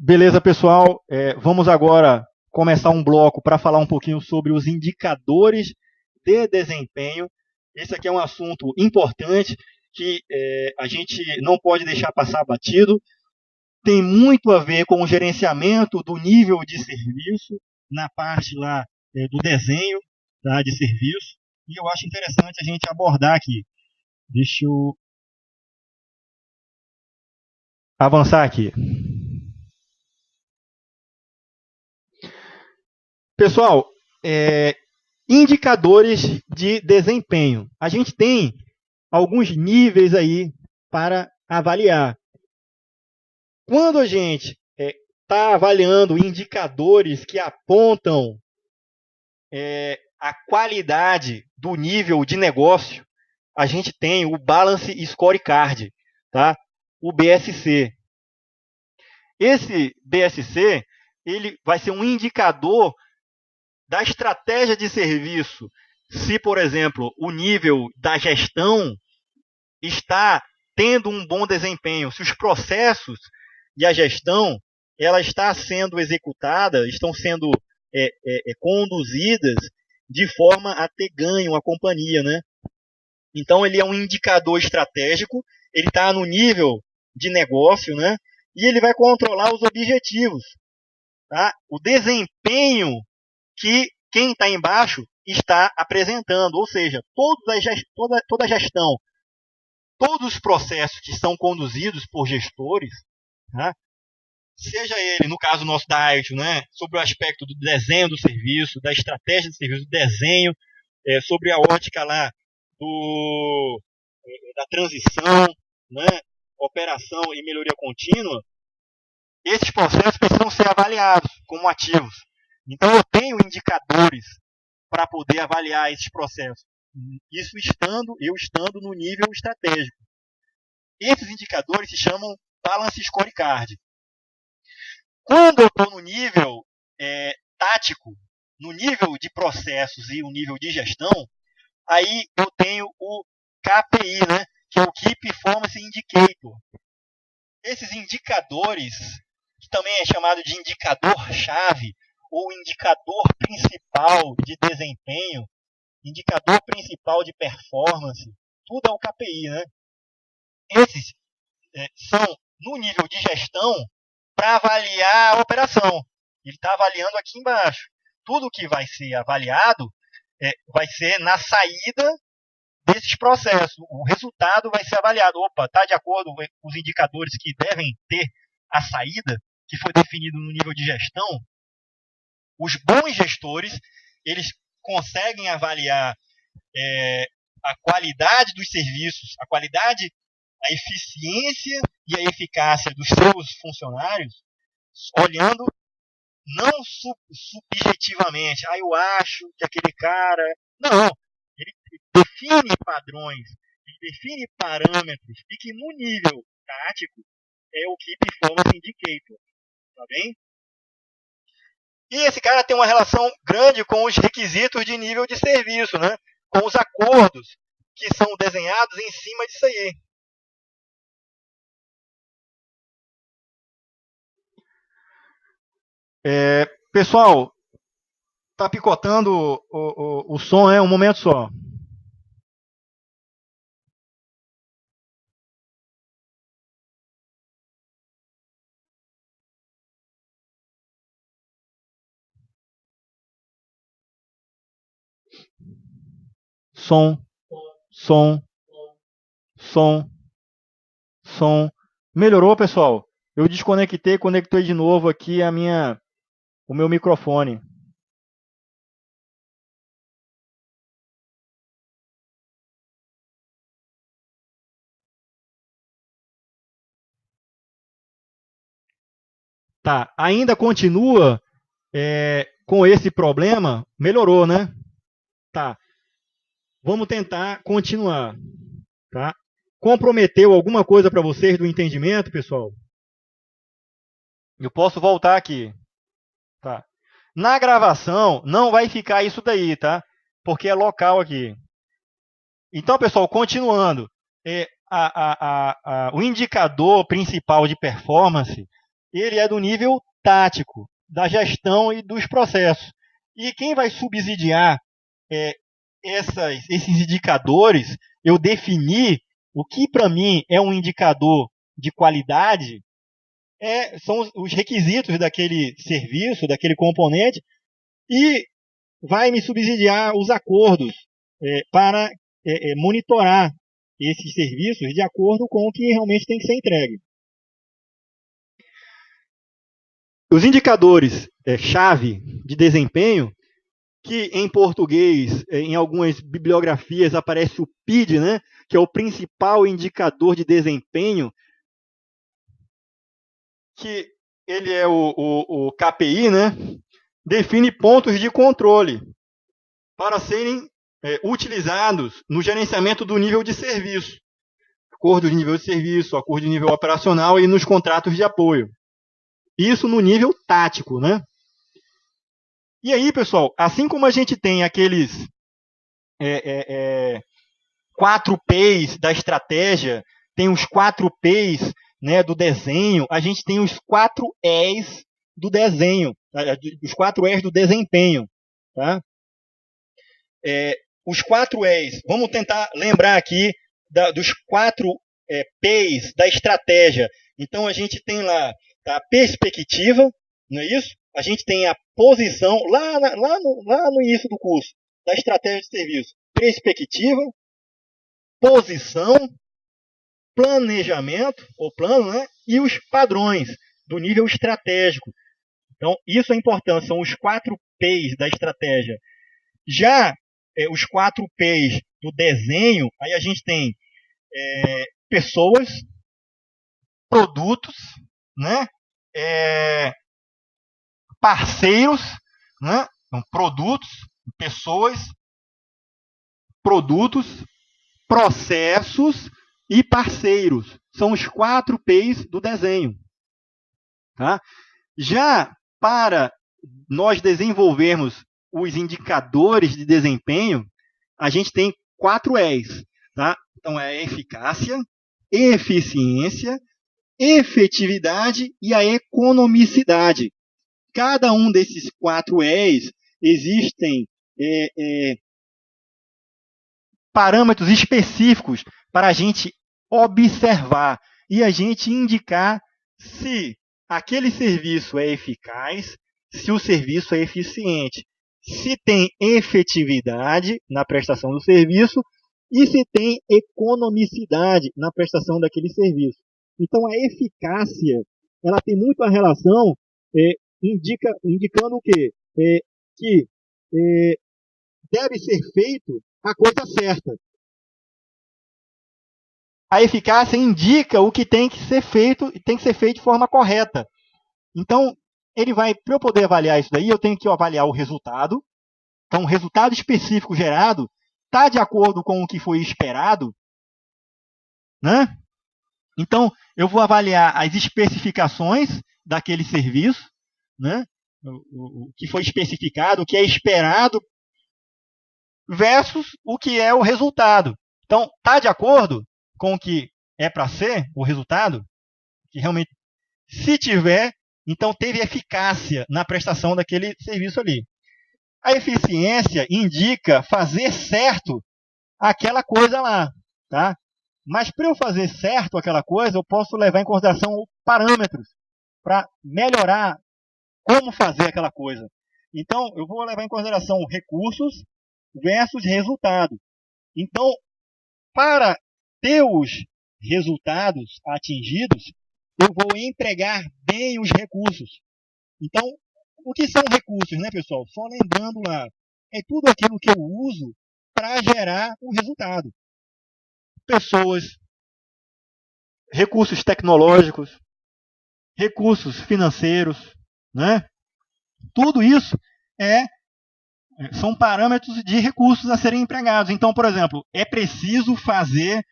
Beleza, pessoal? Vamos agora começar um bloco para falar um pouquinho sobre os indicadores de desempenho. Esse aqui é um assunto importante que a gente não pode deixar passar batido. Tem muito a ver com o gerenciamento do nível de serviço na parte lá do desenho, tá, de serviço. E eu acho interessante a gente abordar aqui. Deixa eu avançar aqui. Pessoal, indicadores de desempenho. A gente tem alguns níveis aí para avaliar. Quando a gente está avaliando indicadores que apontam a qualidade do nível de negócio, a gente tem o Balance Scorecard, tá? O BSC. Esse BSC ele vai ser um indicador da estratégia de serviço. Se, por exemplo, o nível da gestão está tendo um bom desempenho, se os processos e a gestão ela está sendo executada, estão sendo conduzidas de forma a ter ganho a companhia, né? Então ele é um indicador estratégico, ele está no nível de negócio, né? E ele vai controlar os objetivos, tá? O desempenho que quem está embaixo está apresentando, ou seja, toda a gestão, todos os processos que são conduzidos por gestores, tá? Seja ele, no caso nosso da AIRT, né, sobre o aspecto do desenho do serviço, da estratégia do serviço, do desenho, sobre a ótica lá da transição, né, operação e melhoria contínua, esses processos precisam ser avaliados como ativos. Então eu tenho indicadores para poder avaliar esses processos. Isso eu estando no nível estratégico. Esses indicadores se chamam Balance Scorecard. Quando eu estou no nível tático, no nível de processos e o nível de gestão, aí eu tenho o KPI, né, que é o Key Performance Indicator. Esses indicadores, que também é chamado de indicador-chave, ou indicador principal de desempenho, indicador principal de performance, tudo é o KPI, né? Esses são, no nível de gestão, para avaliar a operação. Ele está avaliando aqui embaixo. Tudo que vai ser avaliado vai ser na saída desses processos. O resultado vai ser avaliado. Opa, está de acordo com os indicadores que devem ter a saída, que foi definido no nível de gestão. Os bons gestores, eles conseguem avaliar a qualidade dos serviços, a qualidade, a eficiência e a eficácia dos seus funcionários, olhando não subjetivamente, eu acho que aquele cara... Não, ele define padrões, ele define parâmetros, e que no nível tático é o Key Performance Indicator, tá bem? E esse cara tem uma relação grande com os requisitos de nível de serviço, né? Com os acordos que são desenhados em cima disso aí. Pessoal, tá picotando o som, um momento só. Som. Melhorou, pessoal? Eu desconectei, conectei de novo aqui o meu microfone. Tá, ainda continua com esse problema? Melhorou, né? Tá. Vamos tentar continuar. Tá? Comprometeu alguma coisa para vocês do entendimento, pessoal? Eu posso voltar aqui. Tá. Na gravação, não vai ficar isso daí, tá? Porque é local aqui. Então, pessoal, continuando. O indicador principal de performance ele é do nível tático, da gestão e dos processos. E quem vai subsidiar esses indicadores, eu definir o que para mim é um indicador de qualidade, são os requisitos daquele serviço, daquele componente, e vai me subsidiar os acordos para monitorar esses serviços de acordo com o que realmente tem que ser entregue. Os indicadores chave de desempenho, que em português, em algumas bibliografias, aparece o PID, né, que é o principal indicador de desempenho, que ele é o KPI, né, define pontos de controle para serem utilizados no gerenciamento do nível de serviço, acordo de nível de serviço, acordo de nível operacional e nos contratos de apoio. Isso no nível tático, né? E aí, pessoal, assim como a gente tem aqueles 4 P's da estratégia, tem os 4 P's, né, do desenho, a gente tem os 4 E's do desenho, os 4 E's do desempenho. Tá? Os 4 E's, vamos tentar lembrar aqui dos 4 P's da estratégia. Então, a gente tem lá a perspectiva, não é isso? A gente tem a posição, lá no início do curso, da estratégia de serviço. Perspectiva, posição, planejamento, ou plano, né? E os padrões do nível estratégico. Então, isso é importante, são os 4 P's da estratégia. Já os 4 P's do desenho, aí a gente tem pessoas, produtos, né? Parceiros, né? Então, produtos, pessoas, produtos, processos e parceiros. São os 4 P's do desenho. Tá? Já para nós desenvolvermos os indicadores de desempenho, a gente tem 4 E's. Tá? Então, é a eficácia, eficiência, efetividade e a economicidade. Cada um desses 4 E's existem parâmetros específicos para a gente observar e a gente indicar se aquele serviço é eficaz, se o serviço é eficiente, se tem efetividade na prestação do serviço e se tem economicidade na prestação daquele serviço. Então, a eficácia, ela tem muito a relação, indicando o quê? Que deve ser feito a coisa certa. A eficácia indica o que tem que ser feito e tem que ser feito de forma correta. Então, para eu poder avaliar isso daí, eu tenho que avaliar o resultado. Então, o resultado específico gerado está de acordo com o que foi esperado, né? Então, eu vou avaliar as especificações daquele serviço, né? O que foi especificado, o que é esperado, versus o que é o resultado. Então, está de acordo com o que é para ser o resultado? Que realmente, se tiver, então teve eficácia na prestação daquele serviço ali. A eficiência indica fazer certo aquela coisa lá, tá? Mas para eu fazer certo aquela coisa, eu posso levar em consideração parâmetros para melhorar como fazer aquela coisa. Então, eu vou levar em consideração recursos versus resultado. Então, para ter os resultados atingidos, eu vou empregar bem os recursos. Então, o que são recursos, né, pessoal? Só lembrando lá, é tudo aquilo que eu uso para gerar o resultado. Pessoas, recursos tecnológicos, recursos financeiros, né? Tudo isso são parâmetros de recursos a serem empregados. Então, por exemplo, é preciso fazer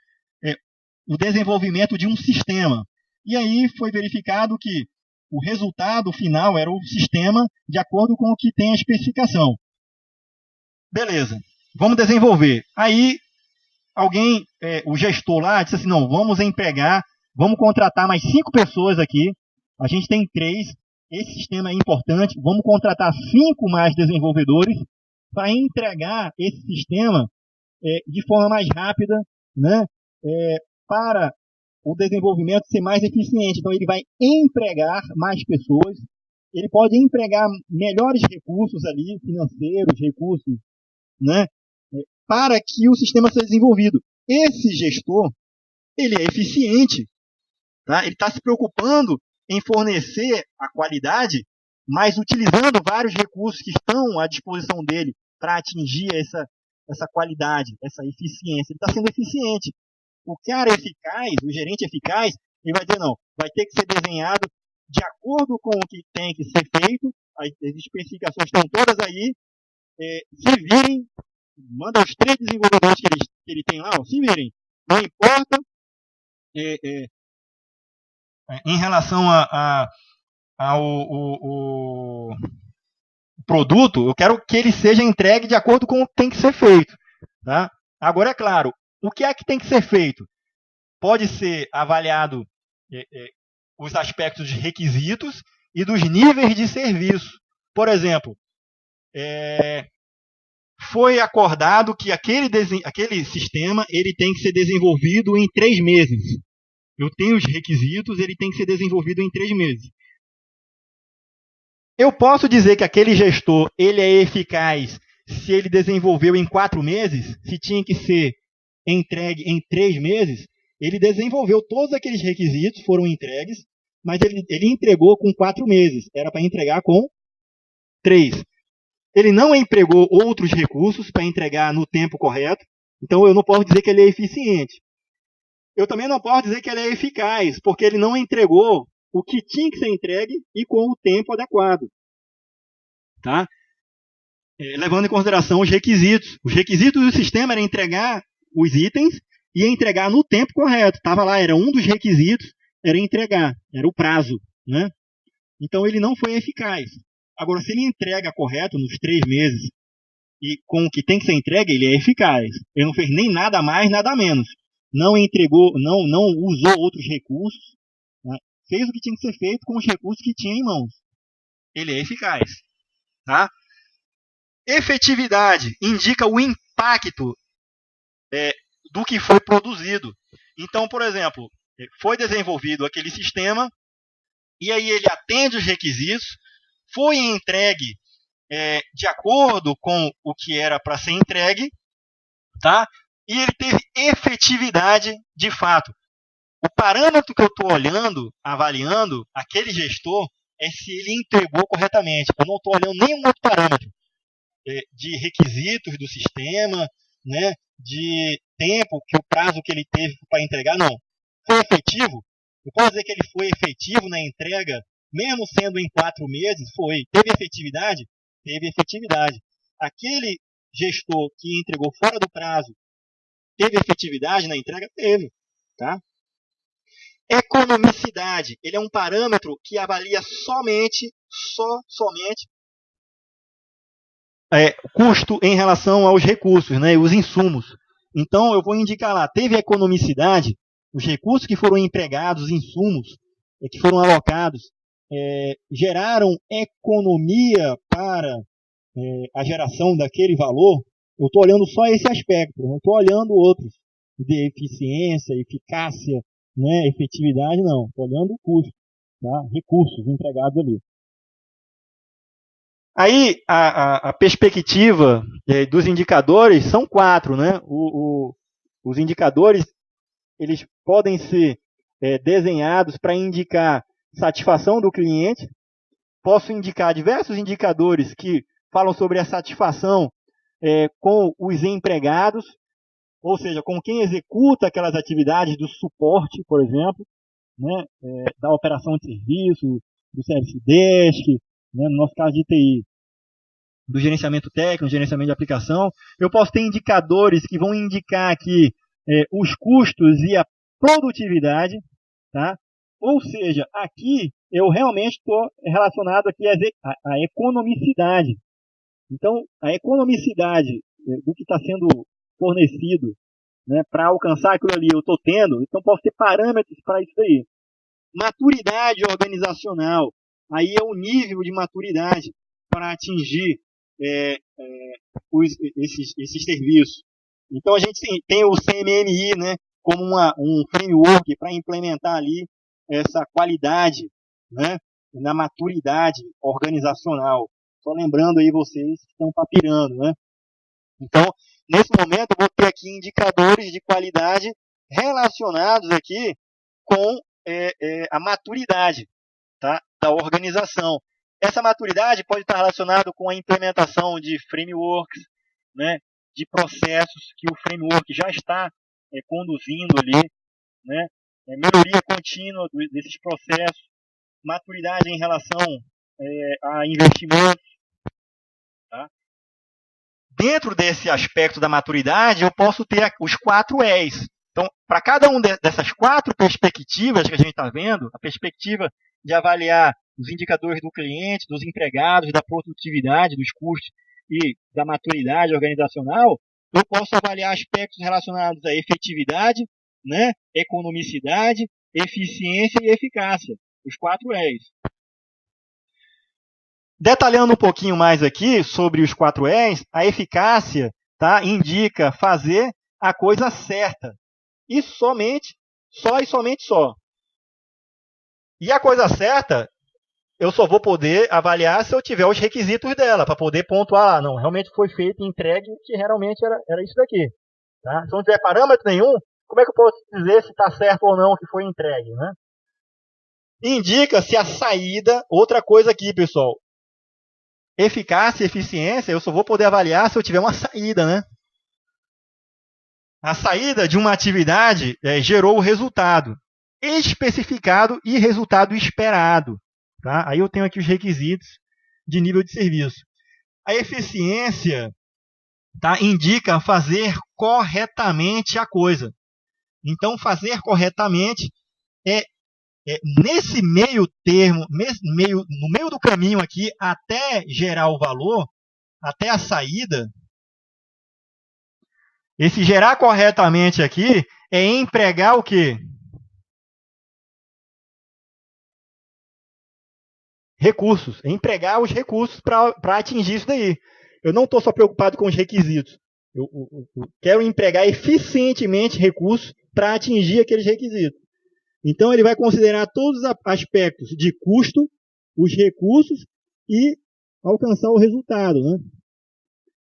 o desenvolvimento de um sistema. E aí foi verificado que o resultado final era o sistema de acordo com o que tem a especificação. Beleza, vamos desenvolver. Aí alguém, o gestor lá, disse assim, não, vamos contratar mais 5 pessoas aqui A gente tem 3, esse sistema é importante, vamos contratar 5 mais desenvolvedores para entregar esse sistema de forma mais rápida, né, para o desenvolvimento ser mais eficiente. Então, ele vai empregar mais pessoas, ele pode empregar melhores recursos ali, financeiros, recursos, né, para que o sistema seja desenvolvido. Esse gestor, ele é eficiente, tá? Ele está se preocupando em fornecer a qualidade, mas utilizando vários recursos que estão à disposição dele para atingir essa qualidade, essa eficiência. Ele está sendo eficiente. O cara eficaz, o gerente eficaz, ele vai dizer, não, vai ter que ser desenhado de acordo com o que tem que ser feito, as especificações estão todas aí, se virem, manda os 3 desenvolvedores que ele tem lá, se virem, não importa em relação ao produto, eu quero que ele seja entregue de acordo com o que tem que ser feito. Tá? Agora, é claro, o que é que tem que ser feito? Pode ser avaliado os aspectos de requisitos e dos níveis de serviço. Por exemplo, foi acordado que aquele sistema ele tem que ser desenvolvido em 3 meses. Eu tenho os requisitos, ele tem que ser desenvolvido em 3 meses. Eu posso dizer que aquele gestor ele é eficaz se ele desenvolveu em 4 meses, se tinha que ser entregue em 3 meses, ele desenvolveu todos aqueles requisitos, foram entregues, mas ele entregou com 4 meses, era para entregar com 3. Ele não empregou outros recursos para entregar no tempo correto, então eu não posso dizer que ele é eficiente. Eu também não posso dizer que ele é eficaz, porque ele não entregou o que tinha que ser entregue e com o tempo adequado. Tá? Levando em consideração os requisitos. Os requisitos do sistema era entregar os itens e entregar no tempo correto. Estava lá, era um dos requisitos, era entregar, era o prazo. Né? Então ele não foi eficaz. Agora, se ele entrega correto nos 3 meses e com o que tem que ser entregue, ele é eficaz. Ele não fez nem nada mais, nada menos. Não entregou, não usou outros recursos, né? Fez o que tinha que ser feito com os recursos que tinha em mãos. Ele é eficaz. Tá? Efetividade indica o impacto do que foi produzido. Então, por exemplo, foi desenvolvido aquele sistema e aí ele atende os requisitos, foi entregue de acordo com o que era para ser entregue, tá? E ele teve efetividade de fato. O parâmetro que eu estou olhando, avaliando, aquele gestor, é se ele entregou corretamente. Eu não estou olhando nenhum outro parâmetro de requisitos do sistema, né, de tempo, que o prazo que ele teve para entregar, não. Foi efetivo? Eu posso dizer que ele foi efetivo na entrega, mesmo sendo em 4 meses? Foi. Teve efetividade? Teve efetividade. Aquele gestor que entregou fora do prazo, teve efetividade na entrega? Teve. Tá? Economicidade. Ele é um parâmetro que avalia somente custo em relação aos recursos, né, os insumos. Então, eu vou indicar lá, teve economicidade, os recursos que foram empregados, os insumos que foram alocados, geraram economia para a geração daquele valor. Eu estou olhando só esse aspecto, não estou olhando outros, de eficiência, eficácia, né, efetividade, não. Estou olhando o custo, tá? Recursos empregados ali. Aí, a perspectiva dos indicadores são 4, né? Os indicadores, eles podem ser desenhados para indicar satisfação do cliente. Posso indicar diversos indicadores que falam sobre a satisfação com os empregados, ou seja, com quem executa aquelas atividades do suporte, por exemplo, né? Da operação de serviço, do service desk, né? No nosso caso de TI, do gerenciamento técnico, gerenciamento de aplicação. Eu posso ter indicadores que vão indicar aqui os custos e a produtividade, tá? Ou seja, aqui eu realmente estou relacionado aqui à economicidade. Então, a economicidade do que está sendo fornecido, né, para alcançar aquilo ali, eu estou tendo, então posso ter parâmetros para isso aí. Maturidade organizacional. Aí é o nível de maturidade para atingir esses serviços. Então a gente tem o CMMI, né, como um framework para implementar ali essa qualidade, né, na maturidade organizacional. Só lembrando aí vocês que estão papirando, né? Então, nesse momento, eu vou ter aqui indicadores de qualidade relacionados aqui com a maturidade, tá, da organização. Essa maturidade pode estar relacionada com a implementação de frameworks, né, de processos que o framework já está conduzindo ali, né, melhoria contínua desses processos, maturidade em relação a investimentos. Tá? Dentro desse aspecto da maturidade, eu posso ter os 4 E's. Então, para cada uma dessas 4 perspectivas que a gente está vendo, a perspectiva de avaliar os indicadores do cliente, dos empregados, da produtividade, dos custos e da maturidade organizacional, eu posso avaliar aspectos relacionados à efetividade, né, economicidade, eficiência e eficácia. Os 4 E's. Detalhando um pouquinho mais aqui sobre os 4 E's, a eficácia, tá, indica fazer a coisa certa. E somente só. E a coisa certa, eu só vou poder avaliar se eu tiver os requisitos dela, para poder pontuar, não, realmente foi feito e entregue que realmente era isso daqui. Tá? Se não tiver parâmetro nenhum, como é que eu posso dizer se está certo ou não que foi entregue? Né? Indica se a saída, outra coisa aqui, pessoal, eficácia e eficiência, eu só vou poder avaliar se eu tiver uma saída, né? A saída de uma atividade gerou o resultado especificado e resultado esperado. Tá? Aí eu tenho aqui os requisitos de nível de serviço. A eficiência, tá, indica fazer corretamente a coisa. Então, fazer corretamente nesse meio termo, no meio do caminho aqui, até gerar o valor, até a saída, esse gerar corretamente aqui é empregar o quê? Recursos. É empregar os recursos para atingir isso daí. Eu não estou só preocupado com os requisitos. Eu quero empregar eficientemente recursos para atingir aqueles requisitos. Então, ele vai considerar todos os aspectos de custo, os recursos e alcançar o resultado. Né?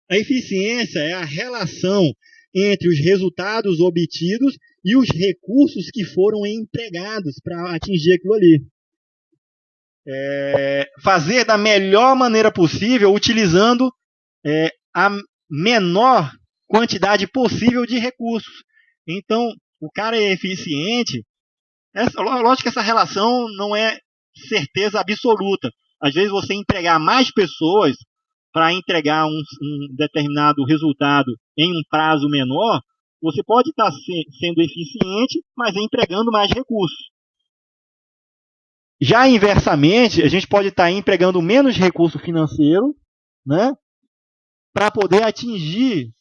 A eficiência é a relação entre os resultados obtidos e os recursos que foram empregados para atingir aquilo ali. Fazer da melhor maneira possível, utilizando a menor quantidade possível de recursos. Então, o cara é eficiente. Lógico que essa relação não é certeza absoluta. Às vezes você empregar mais pessoas para entregar um determinado resultado em um prazo menor, você pode estar sendo eficiente, mas empregando mais recursos. Já inversamente, a gente pode estar empregando menos recurso financeiro, né, para poder atingir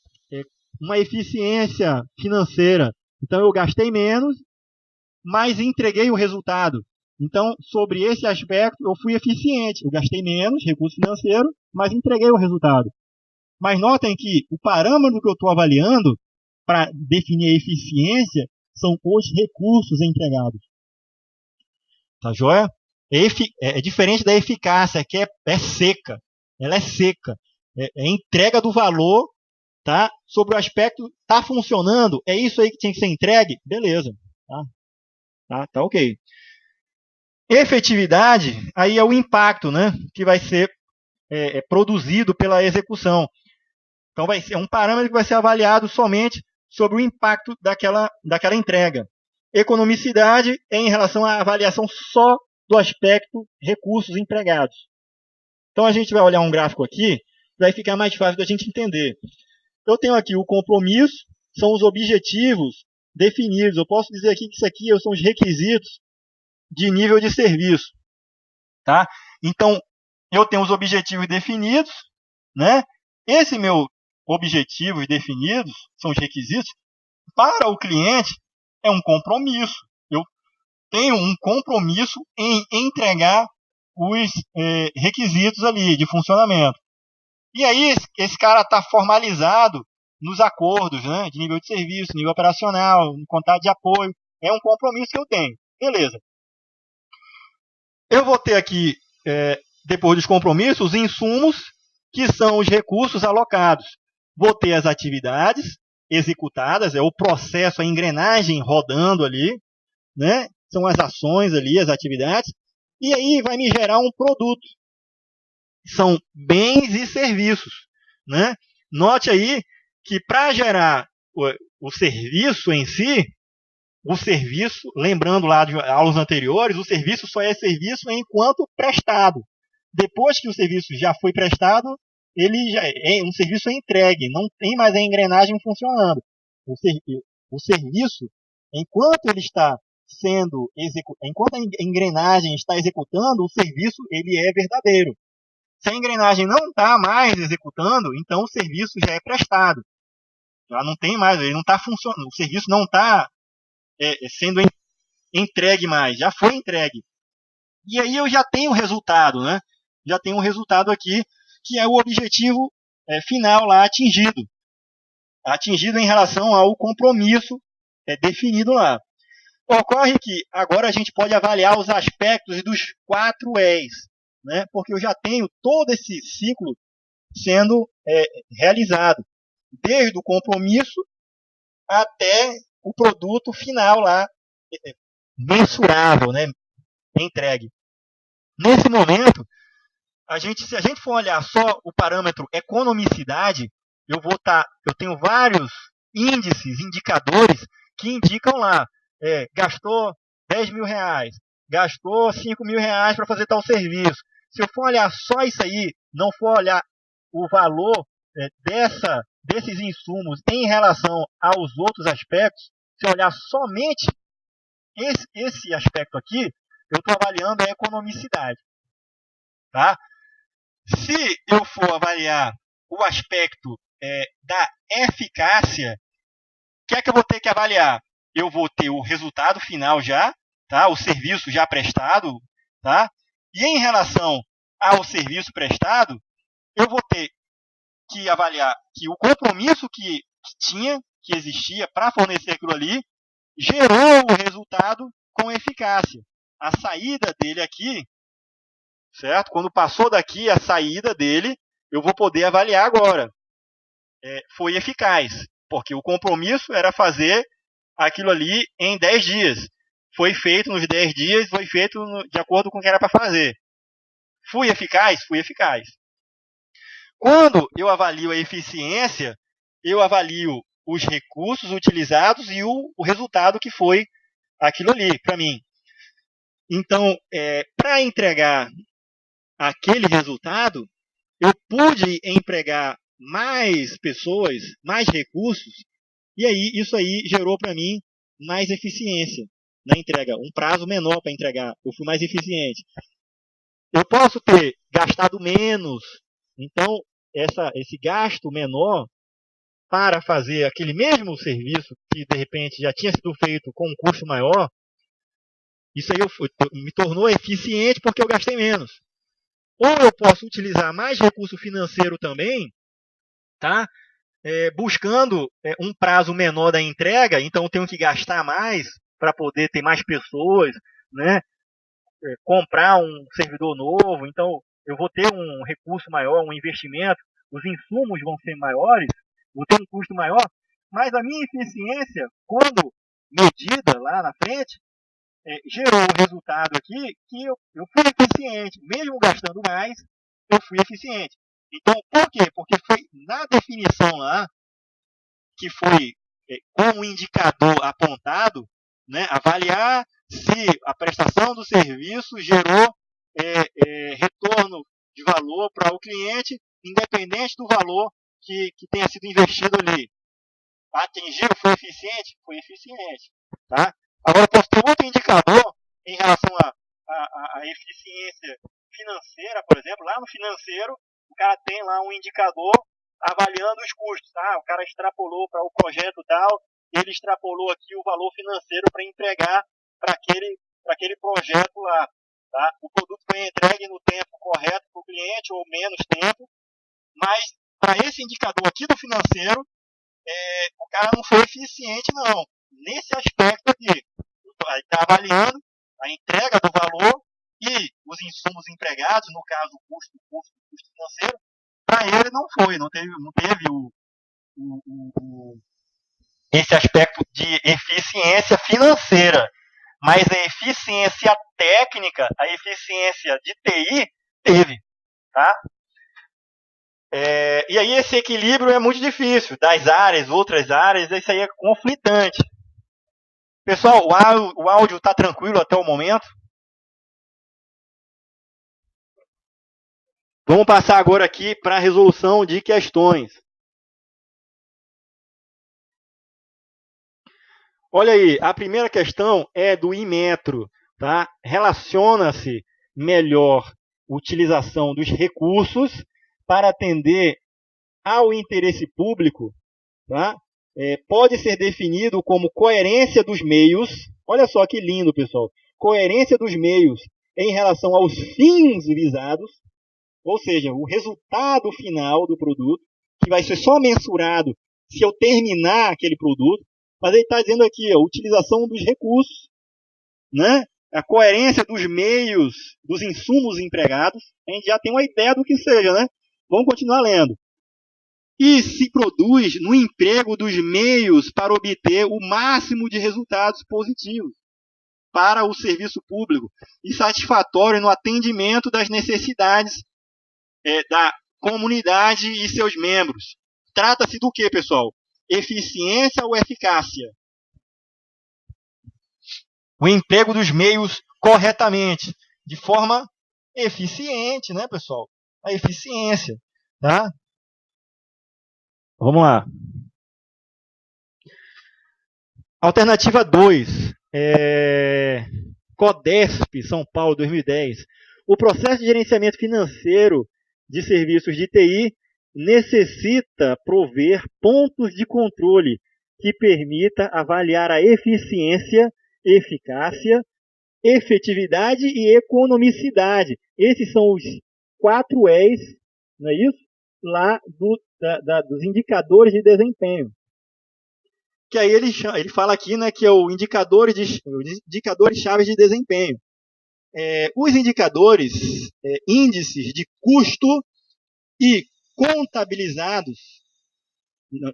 uma eficiência financeira. Então, eu gastei menos, mas entreguei o resultado. Então, sobre esse aspecto, eu fui eficiente. Eu gastei menos recurso financeiro, mas entreguei o resultado. Mas notem que o parâmetro que eu estou avaliando para definir a eficiência são os recursos empregados. Tá joia? É diferente da eficácia, que é seca. Ela é seca. É entrega do valor, tá? Sobre o aspecto, tá funcionando, é isso aí que tinha que ser entregue? Beleza. Tá ok. Efetividade, aí é o impacto, né, que vai ser produzido pela execução. Então, vai ser um parâmetro que vai ser avaliado somente sobre o impacto daquela entrega. Economicidade é em relação à avaliação só do aspecto recursos empregados. Então, a gente vai olhar um gráfico aqui, vai ficar mais fácil da gente entender. Eu tenho aqui o compromisso, são os objetivos definidos. Eu posso dizer aqui que isso aqui são os requisitos de nível de serviço. Tá? Então, eu tenho os objetivos definidos, né? Esse meu objetivos definidos, são os requisitos, para o cliente é um compromisso. Eu tenho um compromisso em entregar os requisitos ali de funcionamento. E aí esse cara está formalizado nos acordos, né, de nível de serviço, nível operacional, contato de apoio. É um compromisso que eu tenho. Beleza. Eu vou ter aqui, depois dos compromissos, os insumos, que são os recursos alocados. Vou ter as atividades executadas, é o processo, a engrenagem rodando ali, né? São as ações ali, as atividades, e aí vai me gerar um produto. São bens e serviços, né? Note aí que para gerar o serviço em si, o serviço, lembrando lá de aulas anteriores, o serviço só é serviço enquanto prestado. Depois que o serviço já foi prestado, ele já um serviço é entregue, não tem mais a engrenagem funcionando. O serviço, enquanto ele está sendo enquanto a engrenagem está executando, o serviço ele é verdadeiro. Se a engrenagem não está mais executando, então o serviço já é prestado. Já não tem mais, ele não está funcionando, o serviço não está sendo entregue mais, já foi entregue. E aí eu já tenho o resultado, né? Já tenho um resultado aqui, que é o objetivo final lá atingido. Atingido em relação ao compromisso definido lá. Ocorre que agora a gente pode avaliar os aspectos dos 4 E's, né? Porque eu já tenho todo esse ciclo sendo realizado, desde o compromisso até o produto final lá, mensurável, né? Entregue. Nesse momento, se a gente for olhar só o parâmetro economicidade, eu tenho vários índices, indicadores que indicam lá, gastou 10 mil reais, gastou 5 mil reais para fazer tal serviço. Se eu for olhar só isso aí, não for olhar o valor desses insumos em relação aos outros aspectos, se eu olhar somente esse aspecto aqui, eu estou avaliando a economicidade. Tá? Se eu for avaliar o aspecto da eficácia, o que é que eu vou ter que avaliar? Eu vou ter o resultado final já, tá? O serviço já prestado, tá? E em relação ao serviço prestado, eu vou ter que avaliar que o compromisso que existia para fornecer aquilo ali, gerou o resultado com eficácia. A saída dele aqui, certo? Quando passou daqui a saída dele, eu vou poder avaliar agora. Foi eficaz, porque o compromisso era fazer aquilo ali em 10 dias. Foi feito nos 10 dias, foi feito de acordo com o que era para fazer. Fui eficaz? Fui eficaz. Quando eu avalio a eficiência, eu avalio os recursos utilizados e o resultado que foi aquilo ali para mim. Então, para entregar aquele resultado, eu pude empregar mais pessoas, mais recursos, e aí isso aí gerou para mim mais eficiência na entrega, um prazo menor para entregar, eu fui mais eficiente. Eu posso ter gastado menos, então esse gasto menor para fazer aquele mesmo serviço que de repente já tinha sido feito com um custo maior, isso aí me tornou eficiente porque eu gastei menos. Ou eu posso utilizar mais recurso financeiro também, tá? Buscando um prazo menor da entrega, então eu tenho que gastar mais para poder ter mais pessoas, né? Comprar um servidor novo, então eu vou ter um recurso maior, um investimento, os insumos vão ser maiores, vou ter um custo maior, mas a minha eficiência, quando medida lá na frente, gerou um resultado aqui que eu fui eficiente, mesmo gastando mais, eu fui eficiente. Então, por quê? Porque foi na definição lá, que foi com o indicador apontado, né, avaliar se a prestação do serviço gerou retorno de valor para o cliente, independente do valor que tenha sido investido ali. Atingiu? Foi eficiente? Foi eficiente. Tá? Agora, posso ter outro indicador em relação à eficiência financeira, por exemplo. Lá no financeiro, o cara tem lá um indicador avaliando os custos. Tá? O cara extrapolou para o projeto tal, ele extrapolou aqui o valor financeiro para empregar para aquele para aquele projeto lá. Tá? O produto foi entregue no tempo correto para o cliente ou menos tempo, mas para esse indicador aqui do financeiro, o cara não foi eficiente, não. Nesse aspecto aqui, ele está avaliando a entrega do valor e os insumos empregados, no caso, o custo financeiro, para ele não foi, não teve esse aspecto de eficiência financeira. Mas a eficiência técnica, a eficiência de TI, teve. Tá? E aí esse equilíbrio é muito difícil. Das áreas, outras áreas, isso aí é conflitante. Pessoal, o áudio está tranquilo até o momento? Vamos passar agora aqui para a resolução de questões. Olha aí, a primeira questão é do Inmetro. Tá? Relaciona-se melhor a utilização dos recursos para atender ao interesse público, tá? Pode ser definido como coerência dos meios. Olha só que lindo, pessoal. Coerência dos meios em relação aos fins visados, ou seja, o resultado final do produto, que vai ser só mensurado se eu terminar aquele produto. Mas ele está dizendo aqui, a utilização dos recursos, né? A coerência dos meios, dos insumos empregados. A gente já tem uma ideia do que seja, né? Vamos continuar lendo. E se produz no emprego dos meios para obter o máximo de resultados positivos para o serviço público e satisfatório no atendimento das necessidades da comunidade e seus membros. Trata-se do que, pessoal? Eficiência ou eficácia? O emprego dos meios corretamente, de forma eficiente, né, pessoal? A eficiência, tá? Vamos lá. Alternativa 2. CODESP, São Paulo, 2010. O processo de gerenciamento financeiro de serviços de TI necessita prover pontos de controle que permita avaliar a eficiência, eficácia, efetividade e economicidade. Esses são os 4 E's, não é isso? Lá dos indicadores de desempenho. Que aí ele fala aqui, né, que é os indicadores chaves de desempenho. Os indicadores, índices de custo e contabilizados,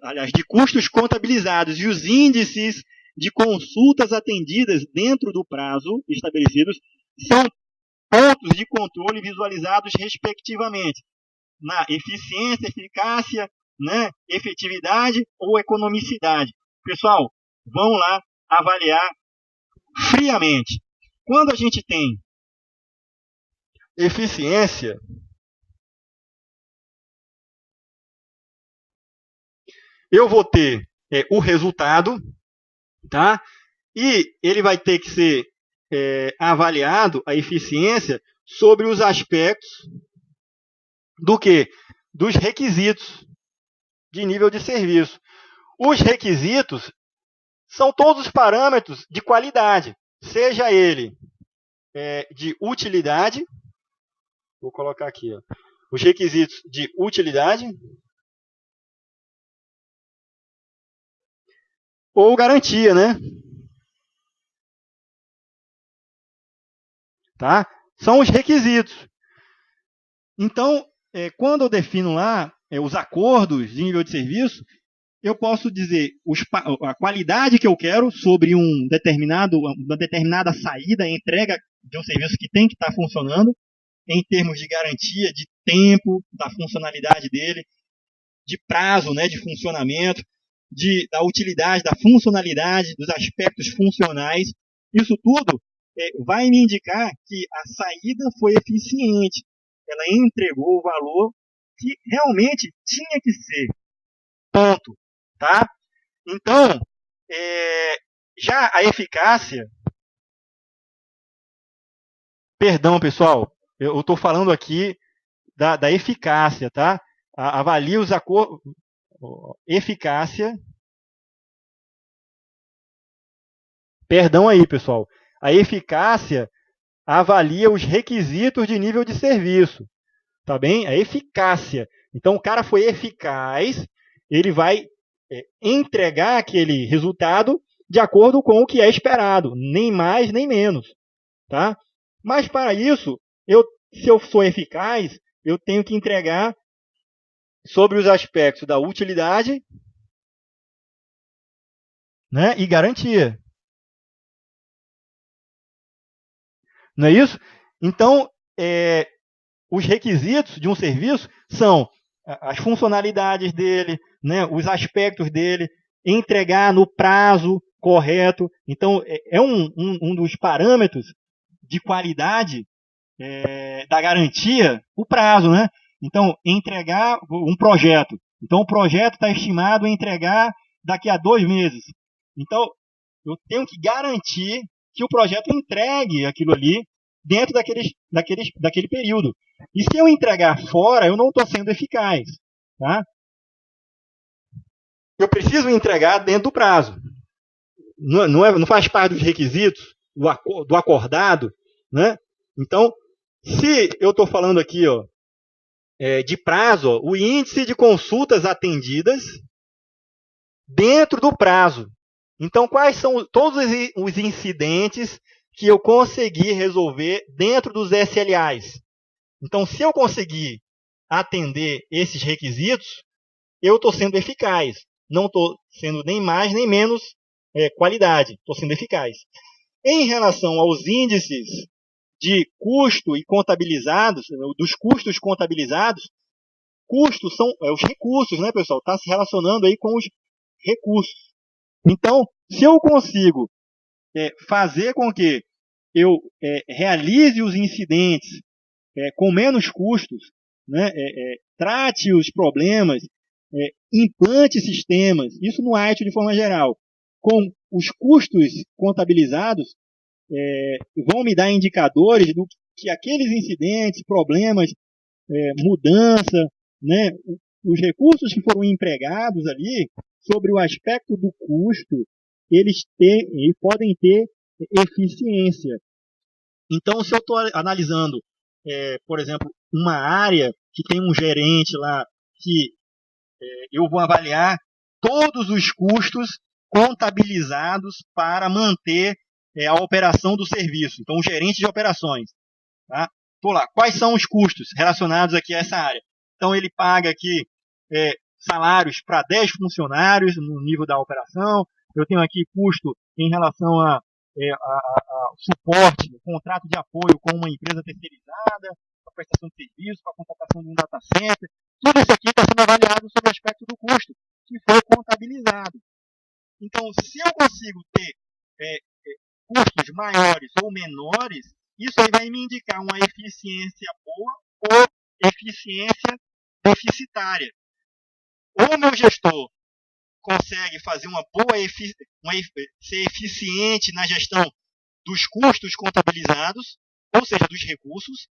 aliás, de custos contabilizados e os índices de consultas atendidas dentro do prazo estabelecidos são pontos de controle visualizados respectivamente na eficiência, eficácia, né, efetividade ou economicidade. Pessoal, vamos lá avaliar friamente. Quando a gente tem eficiência, eu vou ter o resultado, tá? E ele vai ter que ser avaliado, a eficiência, sobre os aspectos do quê? Dos requisitos de nível de serviço. Os requisitos são todos os parâmetros de qualidade, seja ele de utilidade, vou colocar aqui, ó, os requisitos de utilidade ou garantia, né? Tá? São os requisitos. Então, quando eu defino lá os acordos de nível de serviço, eu posso dizer a qualidade que eu quero sobre uma determinada saída, entrega de um serviço que tem que estar funcionando, em termos de garantia, de tempo, da funcionalidade dele, de prazo, né, de funcionamento, da utilidade, da funcionalidade, dos aspectos funcionais. Isso tudo vai me indicar que a saída foi eficiente. Ela entregou o valor que realmente tinha que ser. Ponto. Tá? Então, já a eficácia... Perdão, pessoal. Eu estou falando aqui da eficácia, tá? Avalie os acordos... Eficácia... Perdão aí, pessoal. A eficácia avalia os requisitos de nível de serviço, tá bem? A eficácia. Então, o cara foi eficaz, ele vai entregar aquele resultado de acordo com o que é esperado, nem mais nem menos, tá? Mas para isso, se eu sou eficaz, eu tenho que entregar sobre os aspectos da utilidade, né, e garantia. Não é isso? Então, os requisitos de um serviço são as funcionalidades dele, né, os aspectos dele, entregar no prazo correto. Então, é um dos parâmetros de qualidade da garantia, o prazo, né? Então, entregar um projeto. Então, o projeto está estimado a entregar daqui a 2 meses. Então, eu tenho que garantir que o projeto entregue aquilo ali dentro daquele período. E se eu entregar fora, eu não estou sendo eficaz. Tá? Eu preciso entregar dentro do prazo. Não faz parte dos requisitos do acordado. Né? Então, se eu estou falando aqui de prazo, o índice de consultas atendidas dentro do prazo. Então, quais são todos os incidentes que eu consegui resolver dentro dos SLAs? Então, se eu conseguir atender esses requisitos, eu estou sendo eficaz. Não estou sendo nem mais nem menos qualidade. Estou sendo eficaz. Em relação aos índices de custo e contabilizados, dos custos contabilizados, custos são os recursos, né, pessoal? Está se relacionando aí com os recursos. Então, se eu consigo fazer com que eu realize os incidentes com menos custos, né, trate os problemas, implante sistemas, isso no IT de forma geral, com os custos contabilizados, vão me dar indicadores do que aqueles incidentes, problemas, mudança, né, os recursos que foram empregados ali, sobre o aspecto do custo, eles podem ter eficiência. Então, se eu estou analisando, por exemplo, uma área que tem um gerente lá, que eu vou avaliar todos os custos contabilizados para manter a operação do serviço. Então, o gerente de operações. Tá? Estou lá. Quais são os custos relacionados aqui a essa área? Então, ele paga aqui salários para 10 funcionários no nível da operação. Eu tenho aqui custo em relação a suporte, contrato de apoio com uma empresa terceirizada, para prestação de serviço, para a contratação de um data center. Tudo isso aqui está sendo avaliado sobre o aspecto do custo, que foi contabilizado. Então, se eu consigo ter custos maiores ou menores, isso aí vai me indicar uma eficiência boa ou eficiência deficitária. Ou o meu gestor consegue fazer uma boa ser eficiente na gestão dos custos contabilizados, ou seja, dos recursos,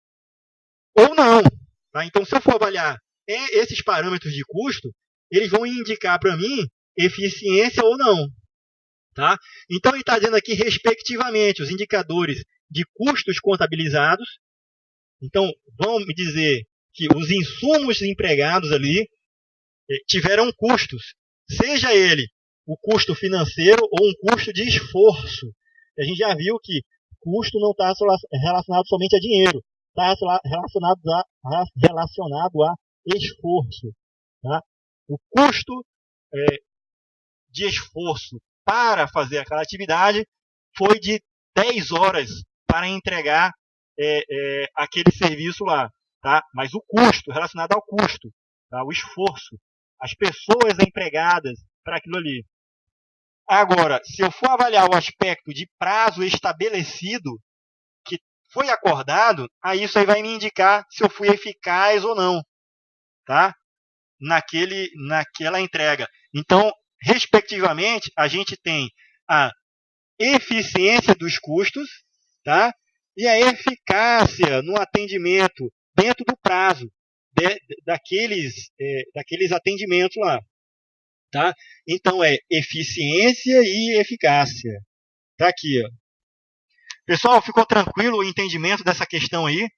ou não. Tá? Então, se eu for avaliar esses parâmetros de custo, eles vão indicar para mim eficiência ou não. Tá? Então, ele está dizendo aqui, respectivamente, os indicadores de custos contabilizados. Então, vão me dizer que os insumos empregados ali tiveram custos, seja ele o custo financeiro ou um custo de esforço. A gente já viu que custo não está relacionado somente a dinheiro, está relacionado a esforço. Tá? O custo de esforço para fazer aquela atividade foi de 10 horas para entregar aquele serviço lá. Tá? Mas o custo, relacionado ao custo, tá? O esforço, as pessoas empregadas para aquilo ali. Agora, se eu for avaliar o aspecto de prazo estabelecido, que foi acordado, aí isso aí vai me indicar se eu fui eficaz ou não, tá? Naquela entrega. Então, respectivamente, a gente tem a eficiência dos custos, tá? E a eficácia no atendimento dentro do prazo daqueles atendimentos lá. Tá? Então, é eficiência e eficácia. Tá aqui. Ó. Pessoal, ficou tranquilo o entendimento dessa questão aí?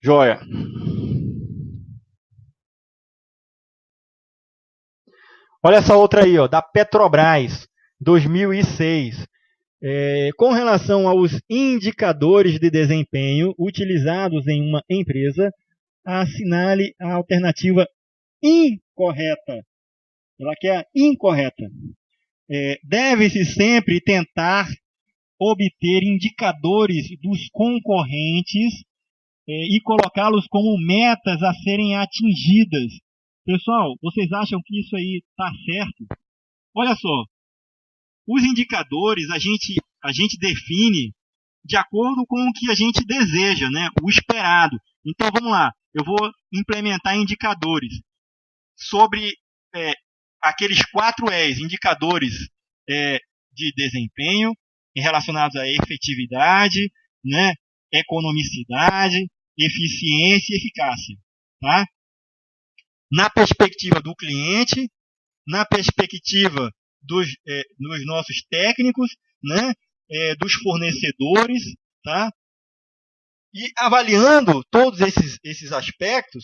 Joia. Olha essa outra aí, ó, da Petrobras, 2006. Com relação aos indicadores de desempenho utilizados em uma empresa, assinale a alternativa incorreta. Ela quer incorreta. Deve-se sempre tentar obter indicadores dos concorrentes e colocá-los como metas a serem atingidas. Pessoal, vocês acham que isso aí está certo? Olha só, os indicadores a gente define de acordo com o que a gente deseja, né? O esperado. Então vamos lá, eu vou implementar indicadores sobre aqueles 4 E's, indicadores de desempenho relacionados à efetividade, né? Economicidade, eficiência e eficácia. Tá? Na perspectiva do cliente, na perspectiva dos nossos técnicos, né? Dos fornecedores, tá? E avaliando todos esses aspectos,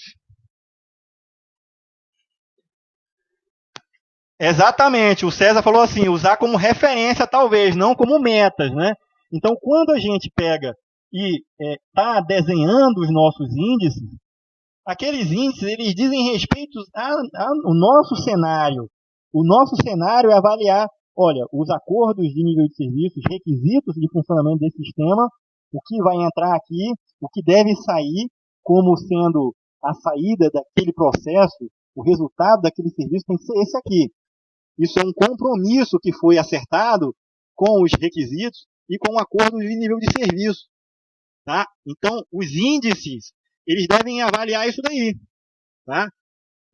exatamente, o César falou assim, usar como referência talvez, não como metas, né? Então, quando a gente pega e está desenhando os nossos índices, aqueles índices, eles dizem respeito ao nosso cenário. O nosso cenário é avaliar, olha, os acordos de nível de serviço, os requisitos de funcionamento desse sistema, o que vai entrar aqui, o que deve sair como sendo a saída daquele processo, o resultado daquele serviço tem que ser esse aqui. Isso é um compromisso que foi acertado com os requisitos e com o acordo de nível de serviço. Tá? Então, os índices, eles devem avaliar isso daí. Tá?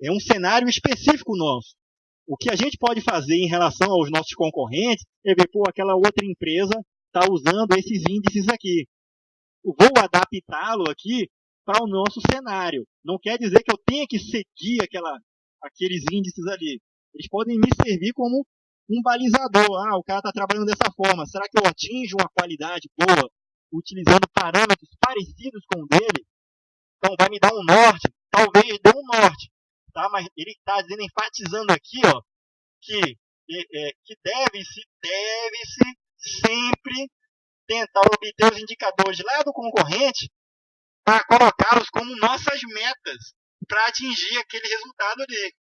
É um cenário específico nosso. O que a gente pode fazer em relação aos nossos concorrentes é ver, pô, aquela outra empresa está usando esses índices aqui. Eu vou adaptá-lo aqui para o nosso cenário. Não quer dizer que eu tenha que seguir aqueles índices ali. Eles podem me servir como um balizador. Ah, o cara está trabalhando dessa forma. Será que eu atinjo uma qualidade boa utilizando parâmetros parecidos com o dele? Então vai me dar um norte. Talvez dê um norte. Tá? Mas ele está enfatizando aqui, ó, que deve-se sempre tentar obter os indicadores lá do concorrente para colocá-los como nossas metas para atingir aquele resultado ali.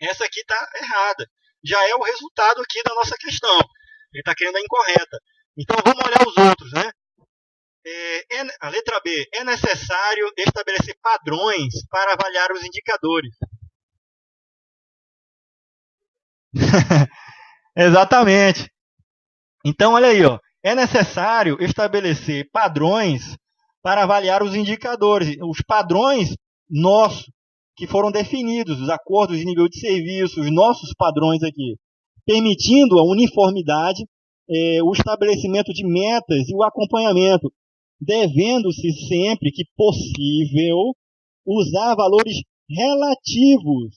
Essa aqui está errada. Já é o resultado aqui da nossa questão. Ele está querendo a incorreta. Então vamos olhar os outros, né? A letra B. É necessário estabelecer padrões para avaliar os indicadores. Exatamente. Então, olha aí, ó. É necessário estabelecer padrões para avaliar os indicadores. Os padrões nossos, que foram definidos, os acordos de nível de serviço, os nossos padrões aqui, permitindo a uniformidade, o estabelecimento de metas e o acompanhamento, devendo-se sempre que possível usar valores relativos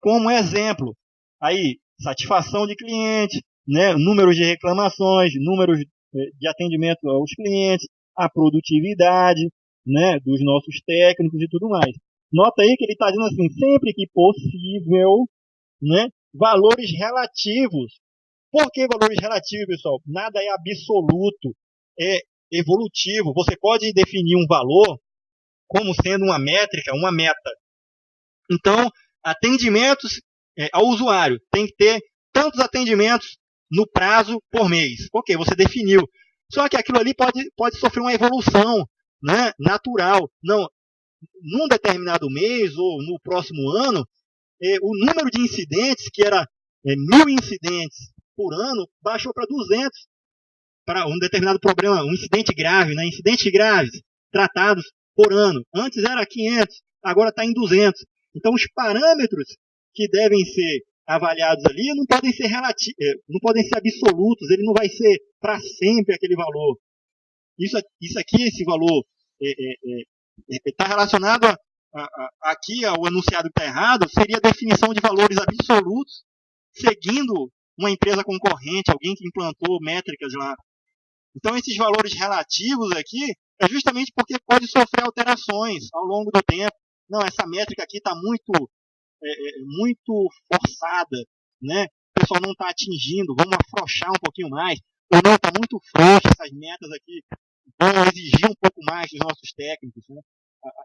como exemplo. Aí, satisfação de cliente, né, números de reclamações, números de atendimento aos clientes, a produtividade, né, dos nossos técnicos e tudo mais. Nota aí que ele está dizendo assim, sempre que possível, né, valores relativos. Por que valores relativos, pessoal? Nada é absoluto, é evolutivo. Você pode definir um valor como sendo uma métrica, uma meta. Então, atendimentos ao usuário tem que ter tantos atendimentos no prazo por mês. Ok, você definiu. Só que aquilo ali pode sofrer uma evolução, né, natural. Não, num determinado mês ou no próximo ano, o número de incidentes, que era 1.000 incidentes por ano, baixou para 200 para um determinado problema, um incidente grave, né? Incidentes graves tratados por ano. Antes era 500, agora está em 200. Então, os parâmetros que devem ser avaliados ali não podem ser não podem ser absolutos, ele não vai ser para sempre aquele valor. Isso aqui, esse valor, está relacionado aqui ao enunciado que está errado, seria a definição de valores absolutos, seguindo uma empresa concorrente, alguém que implantou métricas lá. Então, esses valores relativos aqui é justamente porque pode sofrer alterações ao longo do tempo. Não, essa métrica aqui está muito forçada, né? O pessoal não está atingindo, vamos afrouxar um pouquinho mais. Ou não, está muito frouxo essas metas aqui, vamos exigir um pouco mais dos nossos técnicos, né?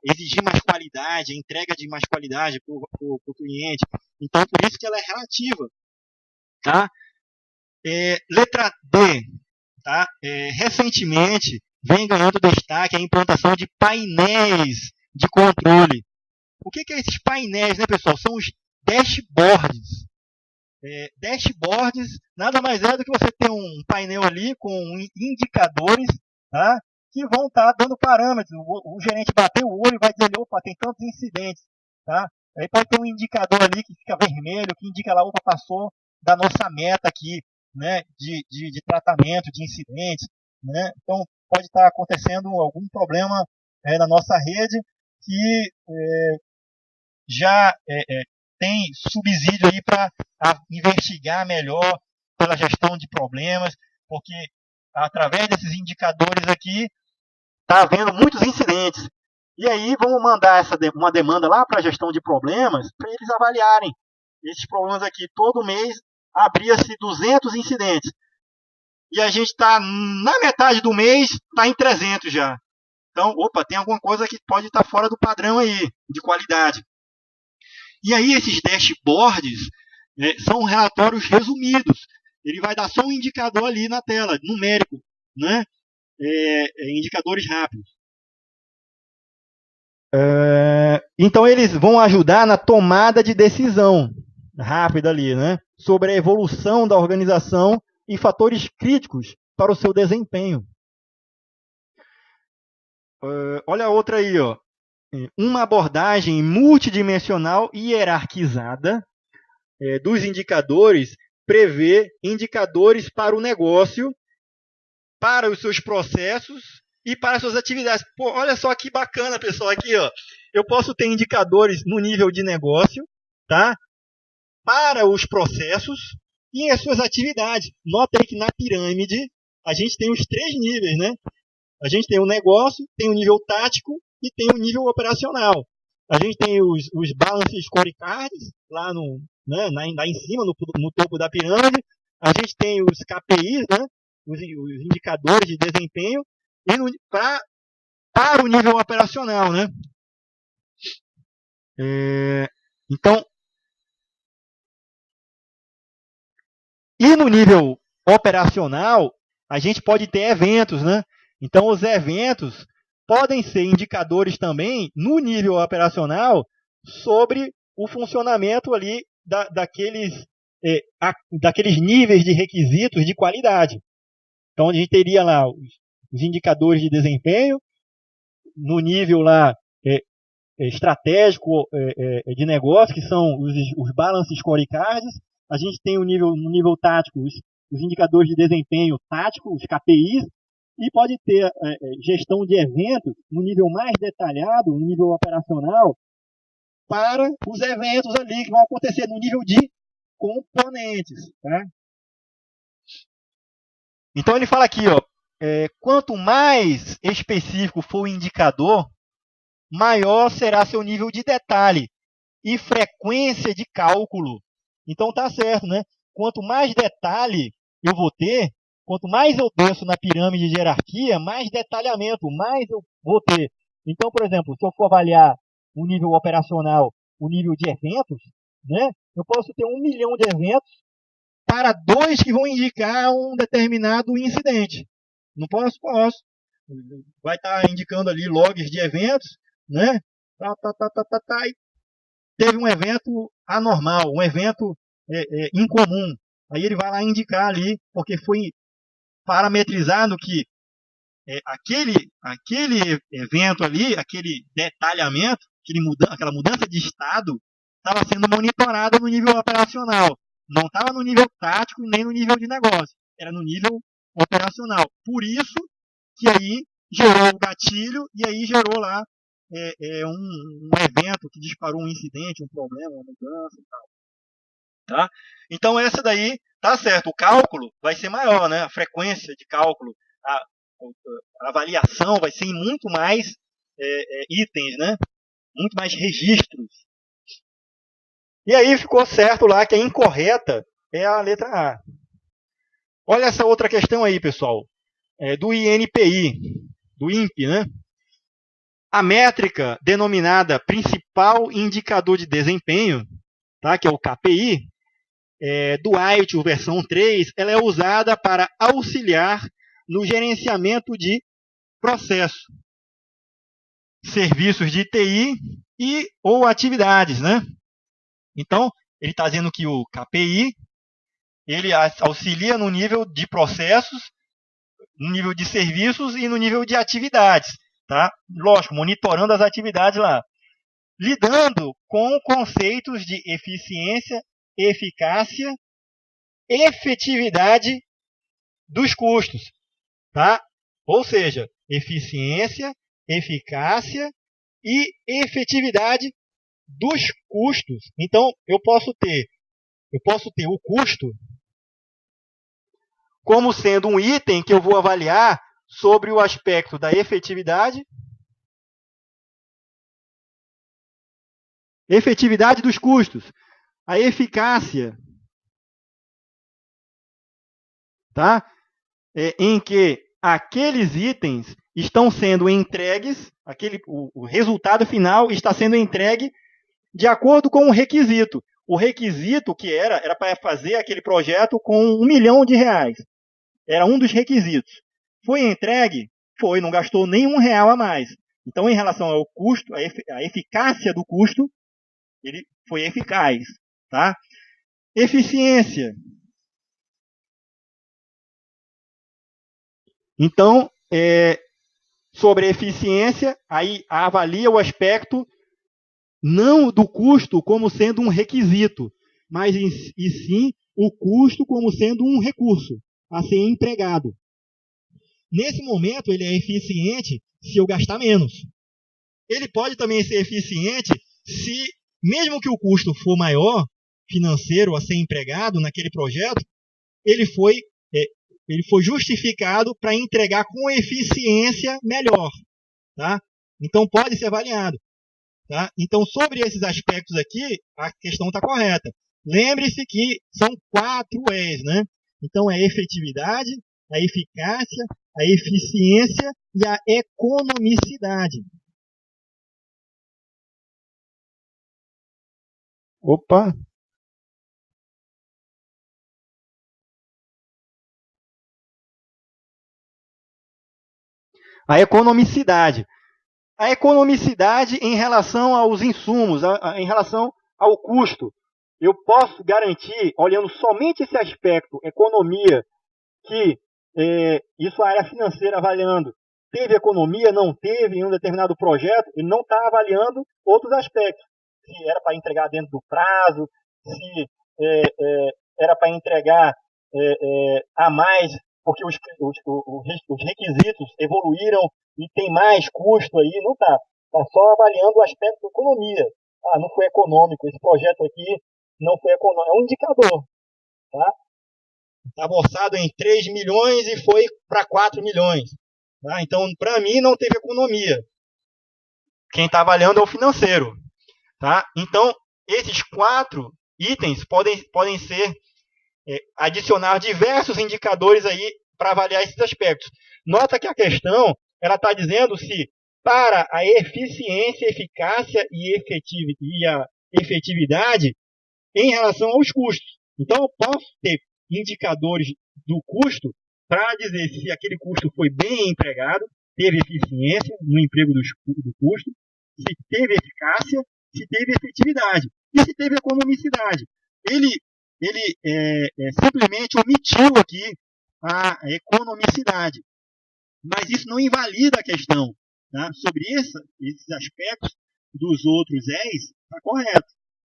Exigir mais qualidade, entrega de mais qualidade para o cliente. Então, por isso que ela é relativa. Tá? Letra D. Tá? Recentemente, vem ganhando destaque a implantação de painéis de controle. O que é esses painéis, né, pessoal? São os dashboards. Dashboards nada mais é do que você ter um painel ali com indicadores, tá? Que vão estar dando parâmetros. O gerente bateu o olho e vai dizer, opa, tem tantos incidentes. Tá? Aí pode ter um indicador ali que fica vermelho, que indica lá, opa, passou da nossa meta aqui, né, de tratamento de incidentes. Né? Então, pode estar acontecendo algum problema na nossa rede que já tem subsídio aí para investigar melhor pela gestão de problemas, porque através desses indicadores aqui está havendo muitos incidentes. E aí vamos mandar uma demanda lá para a gestão de problemas para eles avaliarem esses problemas aqui. Todo mês abria-se 200 incidentes. E a gente está na metade do mês, está em 300 já. Então, opa, tem alguma coisa que pode estar fora do padrão aí, de qualidade. E aí esses dashboards são relatórios resumidos. Ele vai dar só um indicador ali na tela, numérico, né? Indicadores rápidos. Então eles vão ajudar na tomada de decisão rápida ali, né? Sobre a evolução da organização e fatores críticos para o seu desempenho. Olha a outra aí, ó. Uma abordagem multidimensional e hierarquizada dos indicadores prevê indicadores para o negócio, para os seus processos e para as suas atividades. Pô, olha só que bacana, pessoal, aqui, ó. Eu posso ter indicadores no nível de negócio, tá? Para os processos e as suas atividades. Nota aí que na pirâmide a gente tem os 3 níveis, né? A gente tem o negócio, tem o nível tático e tem o nível operacional. A gente tem os balance scorecards lá lá em cima, no topo da pirâmide. A gente tem os KPIs, né? Os indicadores de desempenho, e para o nível operacional, né? Então, e no nível operacional, a gente pode ter eventos, né? Então, os eventos podem ser indicadores também, no nível operacional, sobre o funcionamento ali daqueles níveis de requisitos de qualidade. Então, a gente teria lá os indicadores de desempenho, no nível lá estratégico de negócio, que são os balance scorecards. A gente tem no nível tático os indicadores de desempenho tático, os KPIs, e pode ter gestão de eventos no nível mais detalhado, no nível operacional, para os eventos ali que vão acontecer no nível de componentes. Tá? Então ele fala aqui, ó, quanto mais específico for o indicador, maior será seu nível de detalhe e frequência de cálculo. Então tá certo, né? Quanto mais detalhe eu vou ter, quanto mais eu desço na pirâmide de hierarquia, mais detalhamento, mais eu vou ter. Então, por exemplo, se eu for avaliar o nível operacional, o nível de eventos, né? Eu posso ter 1 milhão de eventos para 2 que vão indicar um determinado incidente. Não posso? Posso. Vai estar indicando ali logs de eventos, né? E teve um evento anormal, um evento incomum. Aí ele vai lá indicar ali, porque foi parametrizado que aquele evento ali, aquele detalhamento, aquela mudança de estado, estava sendo monitorada no nível operacional. Não estava no nível tático nem no nível de negócio. Era no nível operacional. Por isso que aí gerou o gatilho e aí gerou lá um evento que disparou um incidente, um problema, uma mudança e tal. Tá? Então essa daí tá certo, o cálculo vai ser maior, né? A frequência de cálculo, a avaliação vai ser em muito mais itens, né? Muito mais registros. E aí ficou certo lá que a incorreta é a letra A. Olha essa outra questão aí, pessoal, do INPI, do INPE, né? A métrica denominada principal indicador de desempenho, tá? Que é o KPI, do ITIL versão 3, ela é usada para auxiliar no gerenciamento de processo, serviços de TI e ou atividades, né? Então, ele está dizendo que o KPI ele auxilia no nível de processos, no nível de serviços e no nível de atividades, tá? Lógico, monitorando as atividades lá, lidando com conceitos de eficiência, eficácia, efetividade dos custos, tá? Ou seja, eficiência, eficácia e efetividade dos custos. Então, eu posso ter o custo como sendo um item que eu vou avaliar sobre o aspecto da efetividade dos custos, a eficácia, tá? Em que aqueles itens estão sendo entregues, o resultado final está sendo entregue de acordo com o requisito. O requisito que era para fazer aquele projeto com R$1 milhão. Era um dos requisitos. Foi entregue? Foi, não gastou nem R$1 a mais. Então, em relação ao custo, a eficácia do custo, ele foi eficaz. Tá? Eficiência. Então, sobre a eficiência, aí avalia o aspecto não do custo como sendo um requisito, mas e sim o custo como sendo um recurso a ser empregado. Nesse momento, ele é eficiente se eu gastar menos. Ele pode também ser eficiente se, mesmo que o custo for maior, financeiro, a ser empregado naquele projeto, ele foi justificado para entregar com eficiência melhor. Tá? Então, pode ser avaliado. Tá? Então, sobre esses aspectos aqui, a questão está correta. Lembre-se que são 4 E's, né? Então, é a efetividade, a eficácia, a eficiência e a economicidade. Opa! A economicidade. A economicidade em relação aos insumos, em relação ao custo. Eu posso garantir, olhando somente esse aspecto, economia, que isso a área financeira avaliando, teve economia, não teve em um determinado projeto, ele não está avaliando outros aspectos. Se era para entregar dentro do prazo, se era para entregar a mais, porque os requisitos evoluíram e tem mais custo aí, não está. Está só avaliando o aspecto da economia. Ah, não foi econômico, esse projeto aqui não foi econômico. É um indicador. Tá? Estava orçado em 3 milhões e foi para 4 milhões. Tá? Então, para mim, não teve economia. Quem está avaliando é o financeiro. Tá? Então, esses 4 itens podem ser adicionar diversos indicadores aí para avaliar esses aspectos. Nota que a questão ela está dizendo se para a eficiência, eficácia e a efetividade em relação aos custos. Então, eu posso ter indicadores do custo para dizer se aquele custo foi bem empregado, teve eficiência no emprego do custo, se teve eficácia, se teve efetividade e se teve economicidade. Ele simplesmente omitiu aqui a economicidade. Mas isso não invalida a questão. Tá? Sobre esses aspectos dos outros E's, está correto.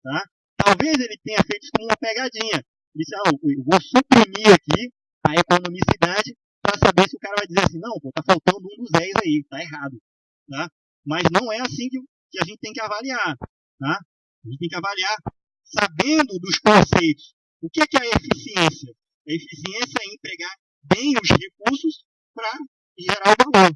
Tá? Talvez ele tenha feito isso como uma pegadinha. Ele disse, eu vou suprimir aqui a economicidade para saber se o cara vai dizer assim, não, está faltando um dos E's aí, está errado. Tá? Mas não é assim que a gente tem que avaliar. Tá? A gente tem que avaliar sabendo dos conceitos. O que é a eficiência? A eficiência é empregar bem os recursos para gerar o valor.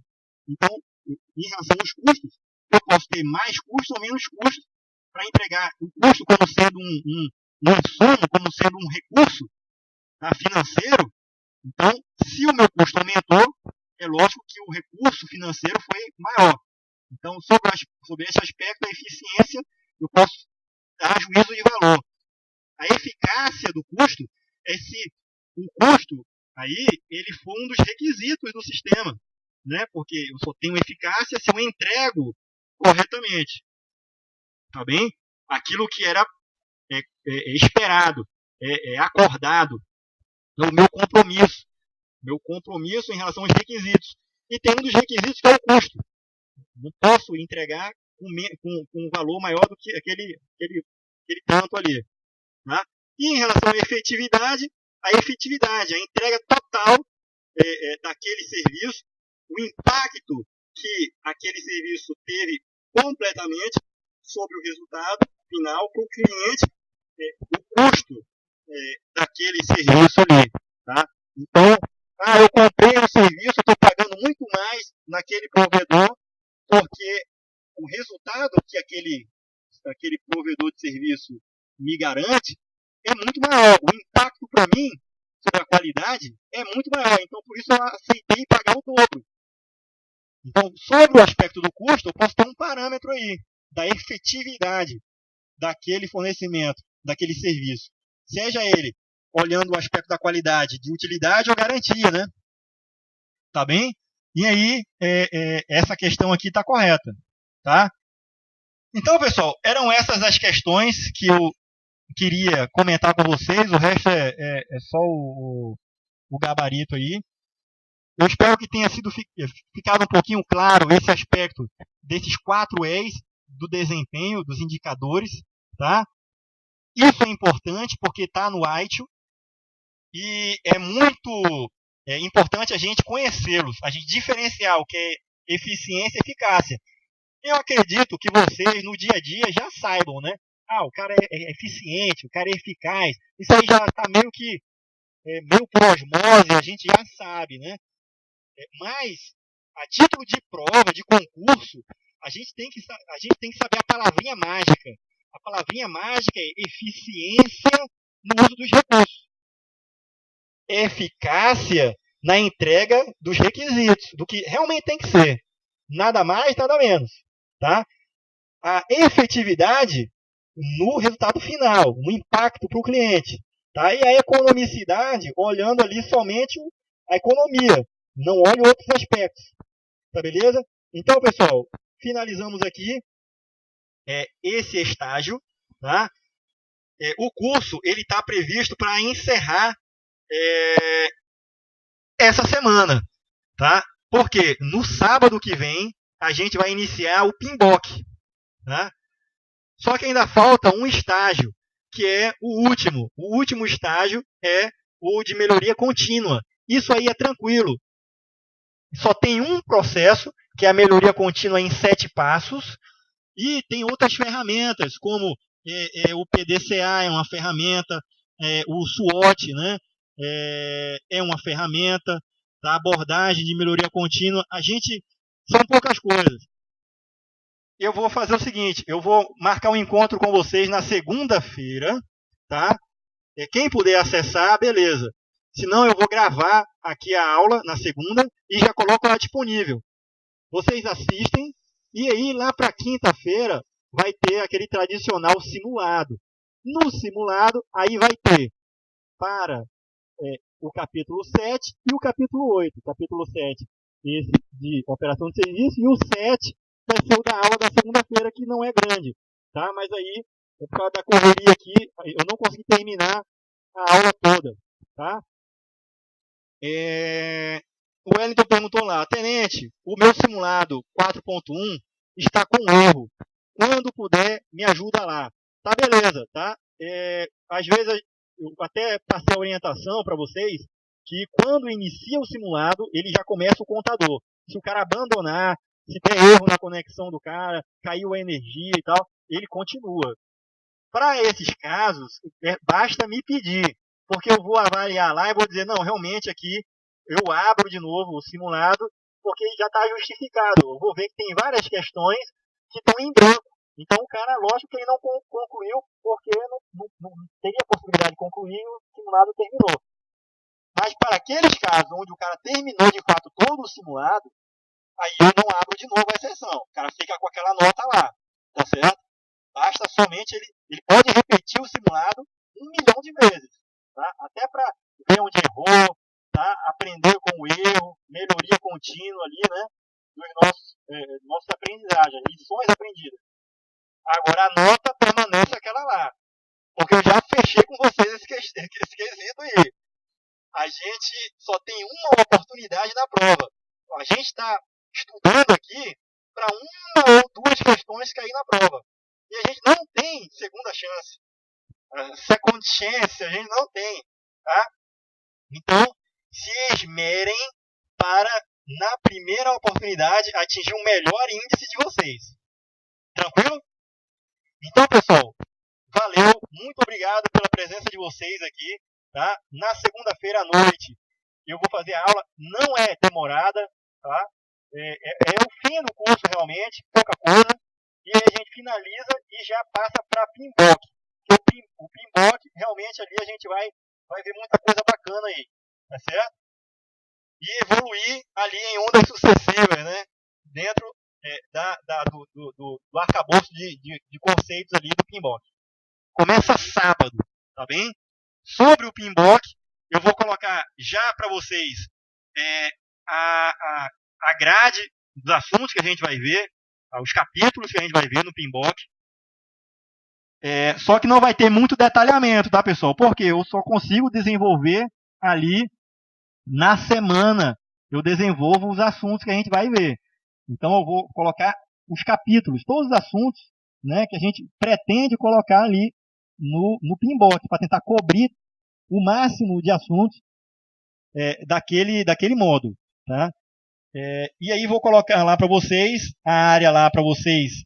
Então, em relação aos custos, eu posso ter mais custos ou menos custos para empregar o custo como sendo um insumo, como sendo um recurso, tá, financeiro. Então, se o meu custo aumentou, é lógico que o recurso financeiro foi maior. Então, sobre esse aspecto, a eficiência, eu posso dar juízo de valor. A eficácia do custo é se o custo aí ele for um dos requisitos do sistema, né? Porque eu só tenho eficácia se eu entrego corretamente, tá bem? Aquilo que era esperado, acordado, é o meu compromisso em relação aos requisitos. E tem um dos requisitos que é o custo. Não posso entregar com um valor maior do que aquele tanto ali. Tá? E em relação à efetividade, a entrega total daquele serviço, o impacto que aquele serviço teve completamente sobre o resultado final para o cliente, o custo daquele serviço ali. Tá? Então, eu comprei um serviço, estou pagando muito mais naquele provedor, porque o resultado que aquele provedor de serviço me garante é muito maior. O impacto para mim sobre a qualidade é muito maior. Então, por isso eu aceitei pagar o dobro. Então, sobre o aspecto do custo, eu posso ter um parâmetro aí da efetividade daquele fornecimento, daquele serviço. Seja ele olhando o aspecto da qualidade, de utilidade ou garantia, né? Tá bem? E aí, essa questão aqui está correta, tá? Então, pessoal, eram essas as questões que eu queria comentar com vocês. O resto é só o gabarito aí. Eu espero que tenha ficado um pouquinho claro esse aspecto desses 4 E's do desempenho, dos indicadores, tá? Isso é importante porque está no ITIL e é muito importante a gente conhecê-los, a gente diferenciar o que é eficiência e eficácia. Eu acredito que vocês, no dia a dia, já saibam, né? O cara é eficiente, o cara é eficaz. Isso aí já está meio que meio por osmose, a gente já sabe, né? Mas, a título de prova, de concurso, a gente tem que saber a palavrinha mágica. A palavrinha mágica é eficiência no uso dos recursos. Eficácia na entrega dos requisitos, do que realmente tem que ser. Nada mais, nada menos. Tá? A efetividade no resultado final, no impacto para o cliente. Tá? E a economicidade, olhando ali somente a economia, não olhe outros aspectos. Tá beleza? Então, pessoal, finalizamos aqui esse estágio. Tá? O curso está previsto para encerrar essa semana. Tá? Porque no sábado que vem a gente vai iniciar o PMBOK. Tá? Só que ainda falta um estágio, que é o último. O último estágio é o de melhoria contínua. Isso aí é tranquilo. Só tem um processo, que é a melhoria contínua em 7 passos, e tem outras ferramentas, como o PDCA é uma ferramenta, o SWOT, né, é uma ferramenta, a abordagem de melhoria contínua. São poucas coisas. Eu vou fazer o seguinte, eu vou marcar um encontro com vocês na segunda-feira, tá? Quem puder acessar, beleza. Senão eu vou gravar aqui a aula na segunda e já coloco ela disponível. Vocês assistem e aí lá para quinta-feira vai ter aquele tradicional simulado. No simulado, aí vai ter para o capítulo 7 e o capítulo 8. O capítulo 7, esse de operação de serviço, e o 7 vai ser o da aula da segunda-feira, que não é grande. Tá? Mas aí, por causa da correria aqui, eu não consegui terminar a aula toda. Tá? O Wellington perguntou lá, tenente, o meu simulado 4.1 está com erro. Quando puder, me ajuda lá. Tá, beleza, tá? Às vezes, eu até passei a orientação para vocês, que quando inicia o simulado, ele já começa o contador. Se o cara abandonar, se der erro na conexão do cara, caiu a energia e tal, ele continua. Para esses casos, basta me pedir, porque eu vou avaliar lá e vou dizer, não, realmente aqui eu abro de novo o simulado, porque já está justificado. Eu vou ver que tem várias questões que estão em branco. Então o cara, lógico que ele não concluiu, porque não teria possibilidade de concluir e o simulado terminou. Mas para aqueles casos onde o cara terminou de fato todo o simulado, aí eu não abro de novo a exceção. O cara fica com aquela nota lá, tá certo? Basta somente ele pode repetir o simulado 1 milhão de vezes, tá? Até para ver onde errou, tá? Aprender com o erro, melhoria contínua ali, né? Dos nossos aprendizagens, lições aprendidas. Agora a nota permanece aquela lá, porque eu já fechei com vocês esse quesito aí. A gente só tem uma oportunidade na prova. A gente está estudando aqui para uma ou duas questões cair na prova. E a gente não tem segunda chance. Second chance, a gente não tem. Tá? Então, se esmerem para, na primeira oportunidade, atingir o melhor índice de vocês. Tranquilo? Então, pessoal, valeu. Muito obrigado pela presença de vocês aqui. Tá? Na segunda-feira à noite, eu vou fazer a aula. Não é demorada. Tá? É o fim do curso, realmente. Pouca coisa. E aí a gente finaliza e já passa para PMBOK. O PMBOK, realmente, ali a gente vai ver muita coisa bacana aí. Tá certo? E evoluir ali em ondas sucessivas, né? Dentro do arcabouço de conceitos ali do PMBOK. Começa sábado, tá bem? Sobre o PMBOK, eu vou colocar já para vocês a grade dos assuntos que a gente vai ver, os capítulos que a gente vai ver no PMBOK. Só que não vai ter muito detalhamento, tá, pessoal? Porque eu só consigo desenvolver ali na semana. Eu desenvolvo os assuntos que a gente vai ver. Então eu vou colocar os capítulos, todos os assuntos, né, que a gente pretende colocar ali no PMBOK, para tentar cobrir o máximo de assuntos daquele módulo. Tá? E aí vou colocar lá para vocês, a área lá para vocês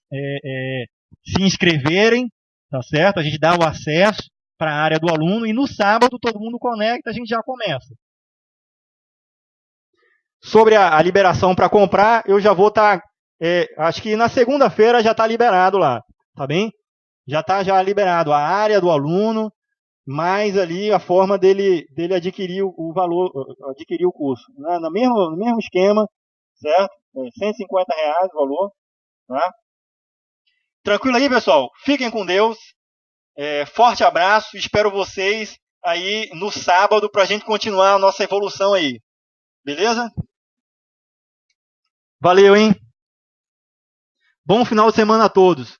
se inscreverem, tá certo? A gente dá o acesso para a área do aluno e no sábado todo mundo conecta, a gente já começa. Sobre a liberação para comprar, eu já vou estar, acho que na segunda-feira já está liberado lá, tá bem? Já está liberado a área do aluno, mais ali a forma dele adquirir o valor, adquirir o curso. Né? No mesmo esquema, certo? R$150 o valor. Tá? Tranquilo aí, pessoal? Fiquem com Deus. Forte abraço. Espero vocês aí no sábado para a gente continuar a nossa evolução aí. Beleza? Valeu, hein? Bom final de semana a todos.